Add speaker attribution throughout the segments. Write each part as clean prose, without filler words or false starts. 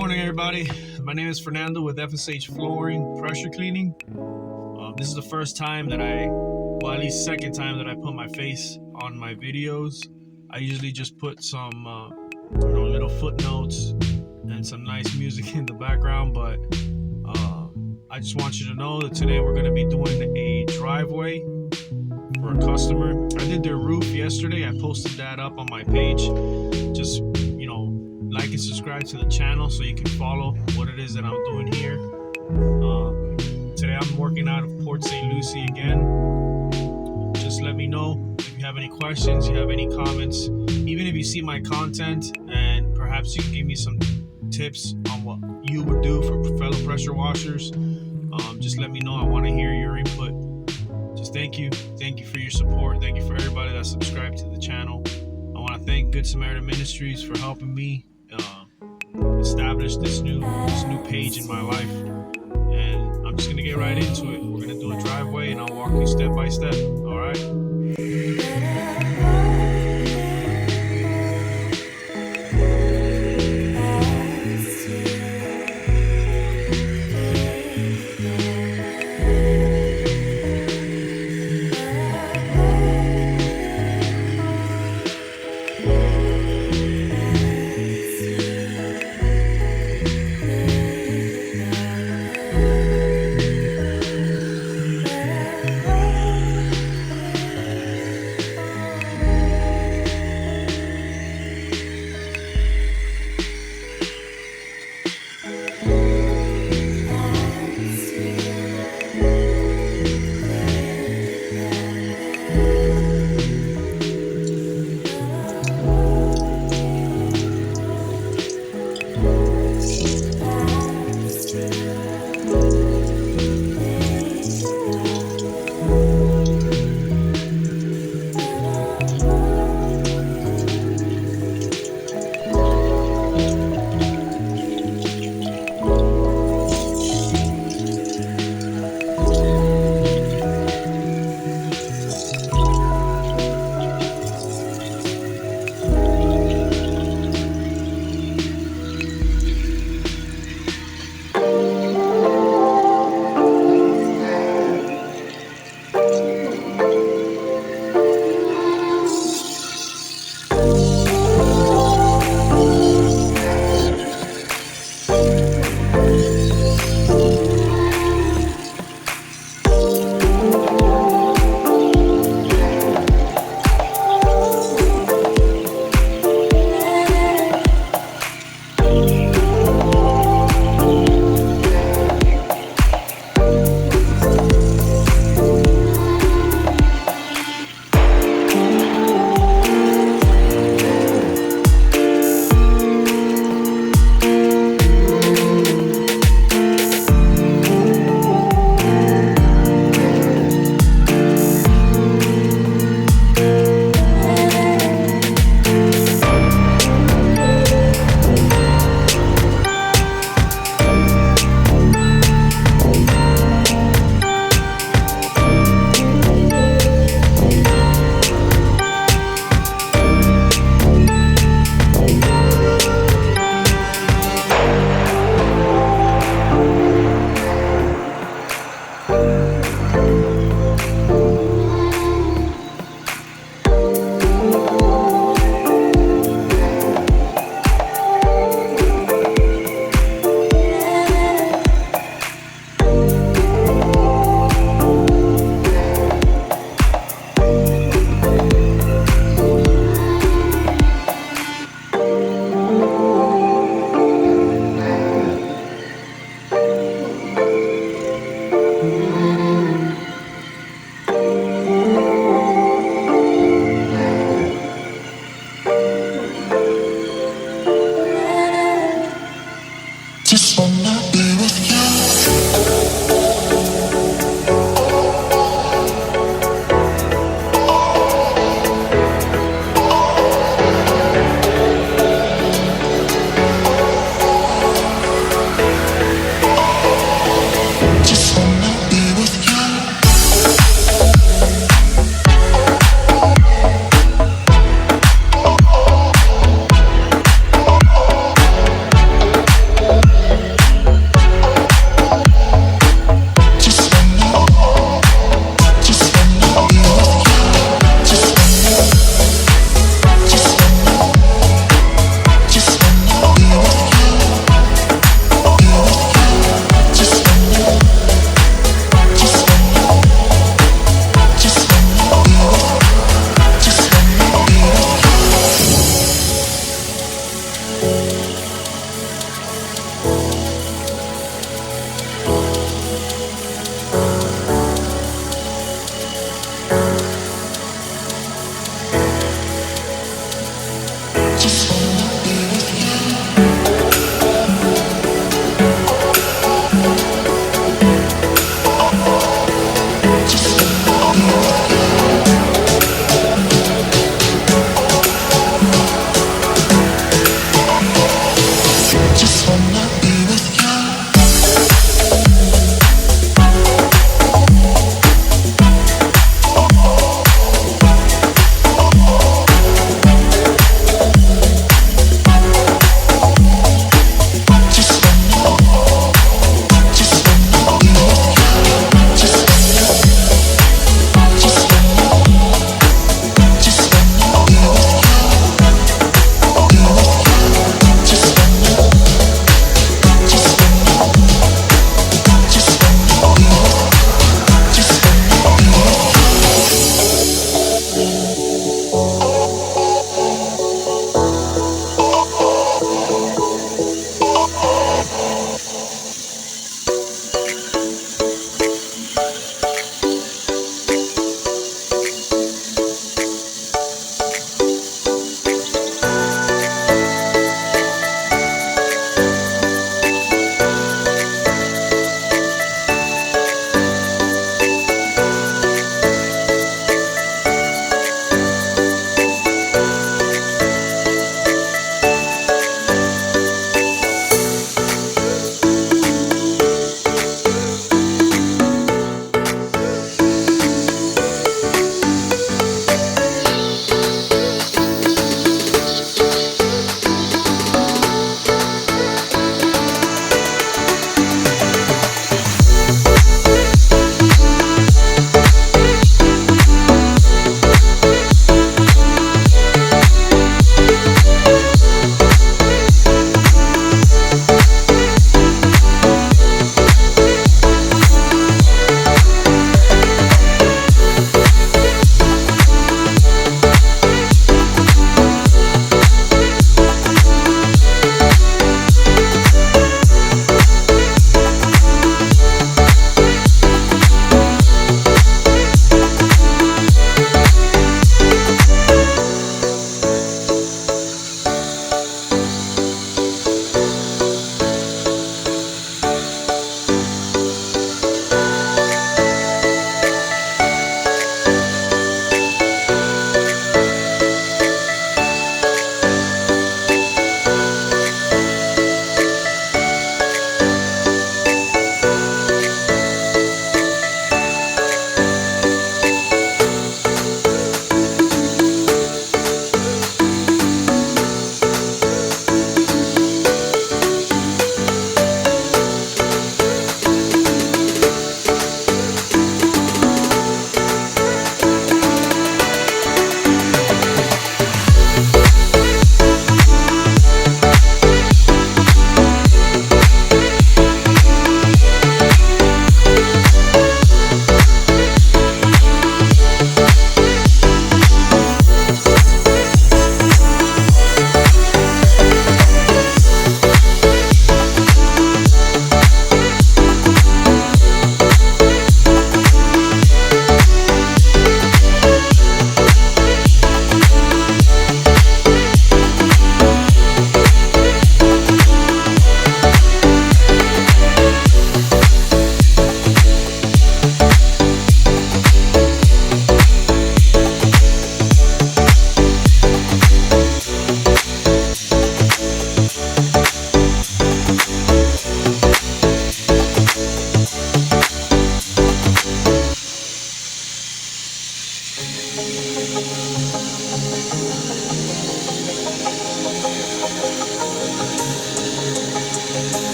Speaker 1: morning, everybody. My name is Fernando with FSH Flooring Pressure Cleaning. This is the first time that at least second time that I put my face on my videos. I usually just put some, little footnotes and some nice music in the background, but I just want you to know that today we're going to be doing a driveway for a customer. I did their roof yesterday. I posted that up on my page. Just like and subscribe to the channel so you can follow what it is that I'm doing here. Today I'm working out of Port St. Lucie again. Just let me know if you have any questions, you have any comments, even if you see my content and perhaps you can give me some tips on what you would do for fellow pressure washers. Just let me know. I want to hear your input. Just thank you for your support. Thank you for everybody that subscribed to the channel. I want to thank Good Samaritan Ministries for helping me establish this new page in my life, and I'm just gonna get right into it. We're gonna do a driveway and I'll walk you step by step. All right.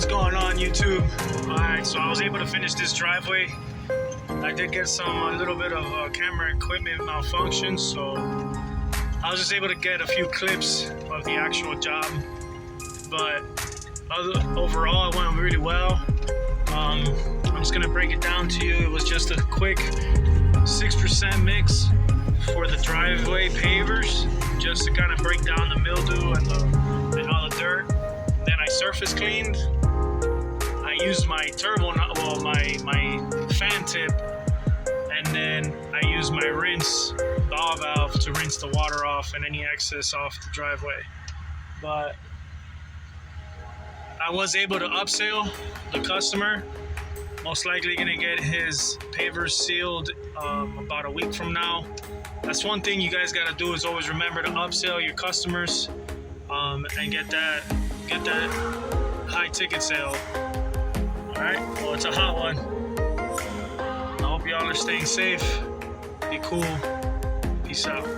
Speaker 1: What's going on, YouTube? Alright, so I was able to finish this driveway. I did get a little bit of camera equipment malfunction, so I was just able to get a few clips of the actual job. But overall, it went really well. I'm just gonna break it down to you. It was just a quick 6% mix for the driveway pavers, just to kind of break down the mildew and all the dirt. Then I surface cleaned. I used my my fan tip, and then I used my rinse thaw valve to rinse the water off and any excess off the driveway. But I was able to upsell the customer. Most likely gonna get his pavers sealed about a week from now. That's one thing you guys gotta do, is always remember to upsell your customers and get that high ticket sale. Alright, well, it's a hot one. I hope y'all are staying safe. Be cool. Peace out.